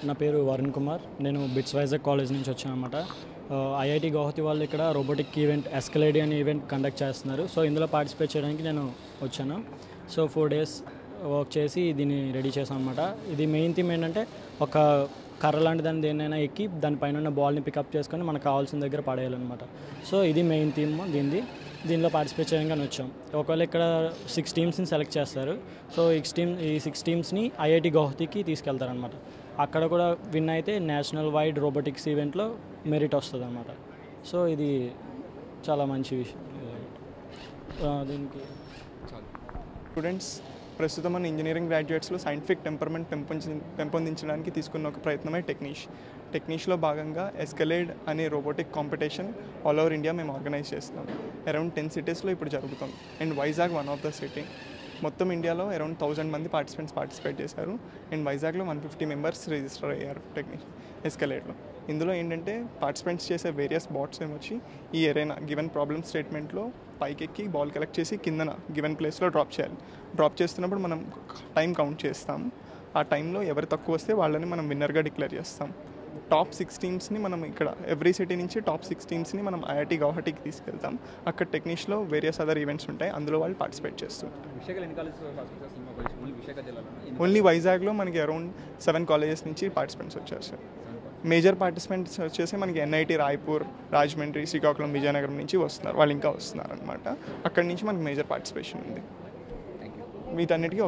నా పేరు వరుణ్ కుమార్. నేను బిట్స్ వైజాగ్ కాలేజ్ నుంచి వచ్చాను అనమాట. ఐఐటి గౌహతి వాళ్ళు ఇక్కడ రోబోటిక్ ఈవెంట్ ఎస్కలేడి అనే ఈవెంట్ కండక్ట్ చేస్తున్నారు. సో ఇందులో పార్టిసిపేట్ చేయడానికి నేను వచ్చాను. సో 4 days వర్క్ చేసి దీన్ని రెడీ చేసాం అనమాట. ఇది మెయిన్ థీమ్ ఏంటంటే ఒక కర్ర లాంటి దాన్ని దేన్నైనా ఎక్కి దానిపైన ఉన్న బాల్ని పికప్ చేసుకొని మనకు కావాల్సిన దగ్గర పడేయాలన్నమాట. సో ఇది మెయిన్ థీమ్ దీనిలో పార్టిసిపేట్ చేయడానికి వచ్చాం. ఒకవేళ ఇక్కడ 6 teamsని సెలెక్ట్ చేస్తారు. సో ఈ 6 teamsని ఐఐటి గౌహతికి తీసుకెళ్తారనమాట. అక్కడ కూడా విన్ అయితే నేషనల్ వైడ్ రోబోటిక్స్ ఈవెంట్లో మెరిట్ వస్తుంది అనమాట. సో ఇది చాలా మంచి విషయం. దీనికి స్టూడెంట్స్ ప్రస్తుతం మన ఇంజనీరింగ్ గ్రాడ్యుయేట్స్లో సైంటిఫిక్ టెంపర్మెంట్ పెంపొందించడానికి తీసుకున్న ఒక ప్రయత్నమే టెక్నీష్లో భాగంగా ఎస్కలేడ్ అనే robotic competition all over India మేము ఆర్గనైజ్ చేస్తున్నాం. అరౌండ్ 10 cities ఇప్పుడు జరుగుతుంది. And Vizag one of the city. మొత్తం ఇండియాలో అరౌండ్ 1000 మంది పార్టిసిపేట్ చేశారు. అండ్ వైజాగ్లో 150 members రిజిస్టర్ అయ్యారు ఎస్కలేడ్లో. ఇందులో ఏంటంటే పార్టిసిపెంట్స్ చేసే వేరియస్ బాట్స్ ఏమొచ్చి ఈ ఎరైనా గివెన్ ప్రాబ్లమ్ స్టేట్మెంట్లో పైకెక్కి బాల్ కలెక్ట్ చేసి కిందన గివెన్ ప్లేస్లో డ్రాప్ చేయాలి. డ్రాప్ చేస్తున్నప్పుడు మనం టైం కౌంట్ చేస్తాం. ఆ టైంలో ఎవరు తక్కువ వస్తే వాళ్ళని మనం విన్నర్గా డిక్లేర్ చేస్తాం. టాప్ 6 teamsని మనం ఇక్కడ ఎవ్రీ సిటీ నుంచి టాప్ 6 teamsని మనం ఐఐటి గౌహటికి తీసుకెళ్తాం. అక్కడ టెక్నీష్లో వేరియస్ అదర్ ఈవెంట్స్ ఉంటాయి. అందులో వాళ్ళు పార్టిసిపేట్ చేస్తారు. ఓన్లీ వైజాగ్లో మనకి అరౌండ్ 7 colleges నుంచి పార్టిసిపెంట్స్ వచ్చారు సార్. మేజర్ పార్టిసిపెంట్స్ వచ్చేసి మనకి ఎన్ఐటి రాయ్పూర్, రాజమండ్రి, శ్రీకాకుళం, విజయనగరం నుంచి వస్తున్నారు. వాళ్ళు ఇంకా వస్తున్నారు అనమాట. అక్కడి నుంచి మనకి మేజర్ పార్టిసిపేషన్ ఉంది. వీటన్నిటికీ